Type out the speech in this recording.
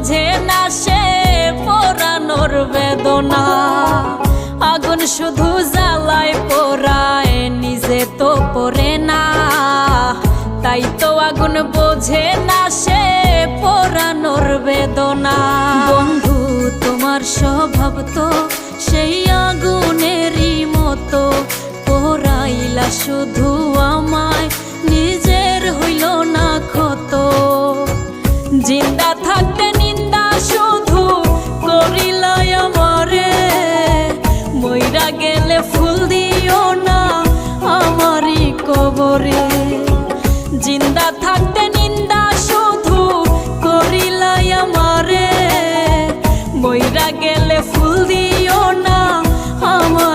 বোঝে না সে পোড়ানোর বেদনা। আগুন শুধু জ্বালায় পোড়ায়, নিজে তো পড়ে না। তাই তো আগুন বোঝে না সে পোড়ানোর বেদনা। বন্ধু তোমার স্বভাব তো সেই আগুনেরই মতো, পোড়াইলা শুধু আমায়, নিজের হইল না ক্ষত। জিন্দা থাকতে নিন্দা শুধু করিলাই আমারে, মইরা গেলে ফুল দিও না আমারই কবরে। জিন্দা থাকতে নিন্দা শুধু করিলাই আমারে, মইরা গেলে ফুল দিও না আমার